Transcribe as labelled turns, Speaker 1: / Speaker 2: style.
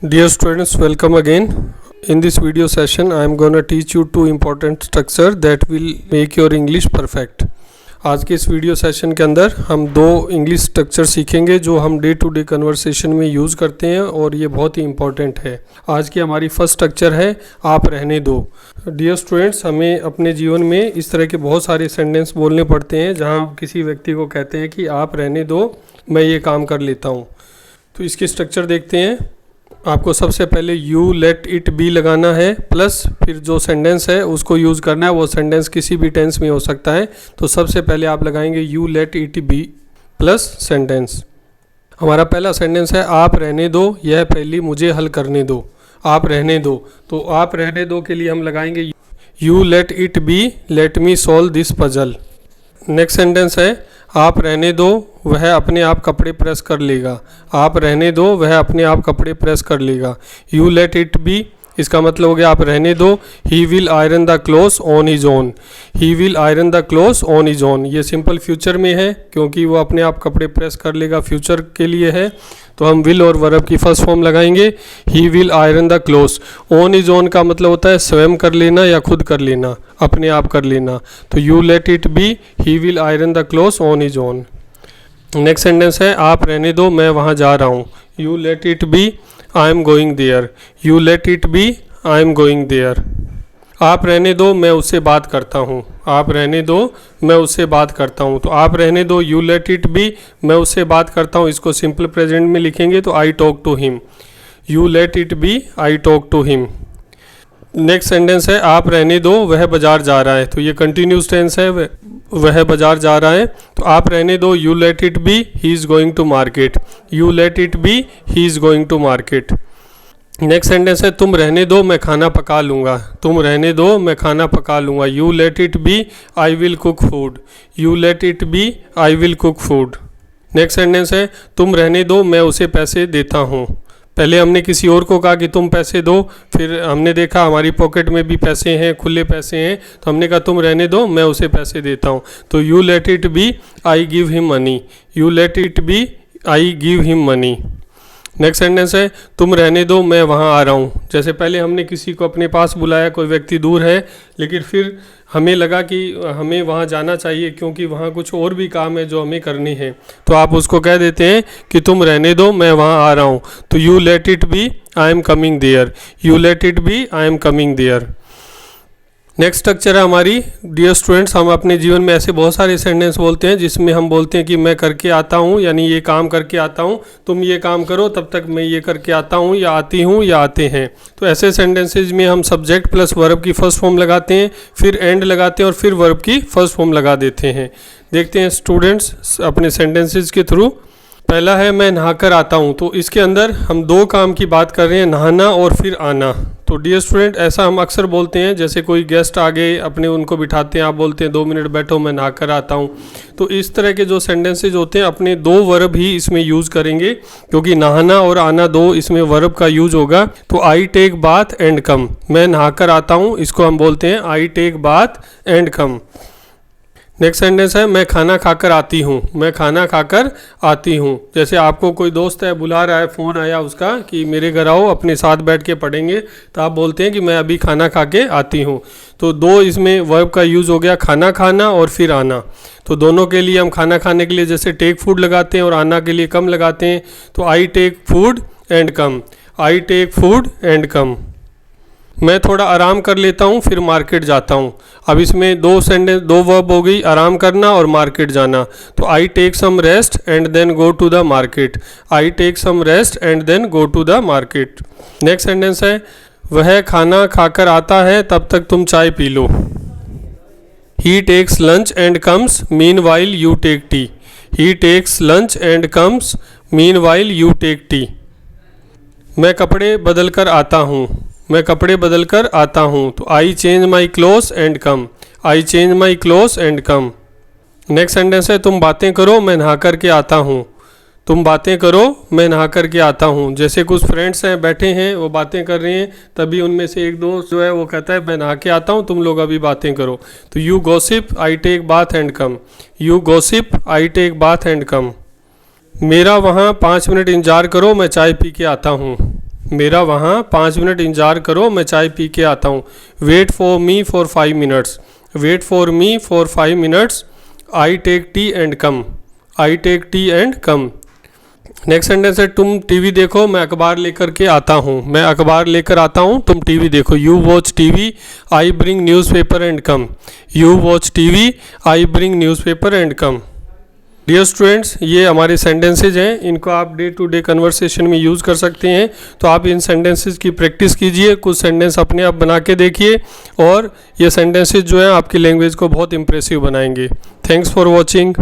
Speaker 1: Dear students, welcome again. In this video session, I am going to teach you two important structure that will make your English perfect. आज के इस video session के अंदर हम दो English structure सीखेंगे जो हम डे टू डे कन्वर्सेशन में यूज़ करते हैं और ये बहुत ही इम्पॉर्टेंट है। आज की हमारी फर्स्ट स्ट्रक्चर है आप रहने दो। डियर स्टूडेंट्स, हमें अपने जीवन में इस तरह के बहुत सारे सेंटेंस बोलने पड़ते हैं जहाँ हम किसी व्यक्ति को कहते हैं कि आप रहने दो, मैं ये काम कर लेता हूँ। तो इसकी स्ट्रक्चर देखते हैं। आपको सबसे पहले यू लेट इट बी लगाना है, प्लस फिर जो सेंटेंस है उसको यूज़ करना है। वो सेंटेंस किसी भी टेंस में हो सकता है। तो सबसे पहले आप लगाएंगे you let it B plus sentence. हमारा पहला सेंटेंस है आप रहने दो, यह पहली मुझे हल करने दो। आप रहने दो, तो आप रहने दो के लिए हम लगाएंगे you let it B let me solve this puzzle. Next sentence है आप रहने दो, वह अपने आप कपड़े प्रेस कर लेगा। आप रहने दो, वह अपने आप कपड़े प्रेस कर लेगा। यू लेट इट बी, इसका मतलब हो गया आप रहने दो। ही will iron the clothes on his own. He will iron the clothes on his own, ये सिंपल फ्यूचर में है क्योंकि वो अपने आप कपड़े प्रेस कर लेगा, फ्यूचर के लिए है। तो हम विल और वर्ब की फर्स्ट फॉर्म लगाएंगे ही will iron the clothes. On his own का मतलब होता है स्वयं कर लेना या खुद कर लेना, अपने आप कर लेना। तो you let it be he will iron the clothes on his own. Next sentence है आप रहने दो, मैं वहाँ जा रहा हूँ। You let it be I am going there. You let it be I am going there. आप रहने दो, मैं उससे बात करता हूँ। आप रहने दो, मैं उससे बात करता हूँ। तो आप रहने दो, यू लेट इट बी, मैं उससे बात करता हूँ। इसको सिंपल प्रेजेंट में लिखेंगे तो I talk to him. You let it be I talk to him. Next sentence है आप रहने दो, वह बाजार जा रहा है। तो ये कंटिन्यूस टेंस है, वह बाजार जा रहा है। तो आप रहने दो, you let it be he is going to market. You let it be he is going to market. Next sentence है तुम रहने दो, मैं खाना पका लूँगा। तुम रहने दो, मैं खाना पका लूँगा। You let it be I will cook food. You let it be I will cook food. Next sentence है तुम रहने दो, मैं उसे पैसे देता हूँ। पहले हमने किसी और को कहा कि तुम पैसे दो, फिर हमने देखा हमारी पॉकेट में भी पैसे हैं, खुले पैसे हैं, तो हमने कहा तुम रहने दो, मैं उसे पैसे देता हूँ। तो you let it be I give him money. You let it be I give him money. Next sentence है तुम रहने दो, मैं वहाँ आ रहा हूँ। जैसे पहले हमने किसी को अपने पास बुलाया, कोई व्यक्ति दूर है, लेकिन फिर हमें लगा कि हमें वहाँ जाना चाहिए क्योंकि वहाँ कुछ और भी काम है जो हमें करनी है। तो आप उसको कह देते हैं कि तुम रहने दो, मैं वहाँ आ रहा हूँ। तो you let it be I am coming there. You let it be I am coming there. Next structure है हमारी। डियर स्टूडेंट्स, हम अपने जीवन में ऐसे बहुत सारे सेंटेंस बोलते हैं जिसमें हम बोलते हैं कि मैं करके आता हूँ, यानी ये काम करके आता हूँ। तुम ये काम करो, तब तक मैं ये करके आता हूँ, या आती हूँ, या आते हैं। तो ऐसे सेंटेंसेज में हम सब्जेक्ट प्लस वर्ब की फर्स्ट फॉर्म लगाते हैं, फिर एंड लगाते हैं और फिर वर्ब की फर्स्ट फॉर्म लगा देते हैं। देखते हैं स्टूडेंट्स अपने सेंटेंसेज के थ्रू। पहला है मैं नहाकर आता हूँ। तो इसके अंदर हम दो काम की बात कर रहे हैं, नहाना और फिर आना। तो डियर स्टूडेंट, ऐसा हम अक्सर बोलते हैं, जैसे कोई गेस्ट आ गए, अपने उनको बिठाते हैं, आप बोलते हैं 2 मिनट बैठो, मैं नहाकर आता हूँ। तो इस तरह के जो सेंटेंसेज होते हैं अपने दो वर्ब ही इसमें यूज़ करेंगे क्योंकि नहाना और आना दो इसमें वर्ब का यूज होगा। तो I take bath and come, मैं नहाकर आता हूँ, इसको हम बोलते हैं I take bath and come. Next sentence है मैं खाना खाकर आती हूँ। मैं खाना खाकर आती हूँ। जैसे आपको कोई दोस्त है, बुला रहा है, फ़ोन आया उसका कि मेरे घर आओ, अपने साथ बैठ के पढ़ेंगे, तो आप बोलते हैं कि मैं अभी खाना खा के आती हूँ। तो दो इसमें वर्ब का यूज़ हो गया, खाना खाना और फिर आना। तो दोनों के लिए हम खाना खाने के लिए जैसे टेक फूड लगाते हैं और आना के लिए कम लगाते हैं। तो I take food and come. I take food and come. मैं थोड़ा आराम कर लेता हूँ, फिर मार्केट जाता हूँ। अब इसमें दो वर्ब हो गई, आराम करना और मार्केट जाना। तो I take some rest and then go to the market. I take some rest and then go to the market. Next sentence है वह खाना खाकर आता है, तब तक तुम चाय पी लो। He takes lunch and comes meanwhile you take tea. He takes lunch and comes meanwhile you take tea. मैं कपड़े बदल कर आता हूँ। मैं कपड़े बदल कर आता हूँ। तो I change my clothes and come. I change my clothes and come. Next sentence है तुम बातें करो, मैं नहा कर के आता हूँ। तुम बातें करो, मैं नहा कर के आता हूँ। जैसे कुछ फ्रेंड्स हैं, बैठे हैं, वो बातें कर रहे हैं, तभी उनमें से एक दोस्त जो है वो कहता है मैं नहा के आता हूँ, तुम लोग अभी बातें करो। तो you gossip I take bath and come. You gossip I take bath and come. मेरा वहाँ 5 मिनट इंतजार करो, मैं चाय पी के आता हूँ। मेरा वहाँ 5 मिनट इंतज़ार करो, मैं चाय पी के आता हूँ। Wait for me for 5 minutes, wait for me for 5 minutes, I take tea and come, I take tea and come. Next sentence है तुम टीवी देखो, मैं अखबार लेकर के आता हूँ, मैं अखबार लेकर आता हूँ, तुम टीवी देखो। You watch TV, I bring newspaper and come, you watch TV, I bring newspaper and come. Dear students, ये हमारे सेंटेंसेज हैं, इनको आप डे टू डे कन्वर्सेशन में यूज़ कर सकते हैं। तो आप इन सेंटेंसेज की प्रैक्टिस कीजिए, कुछ सेंटेंस अपने आप बना के देखिए और ये सेंटेंसेज जो हैं आपकी लैंग्वेज को बहुत इंप्रेसिव बनाएंगे। Thanks for watching.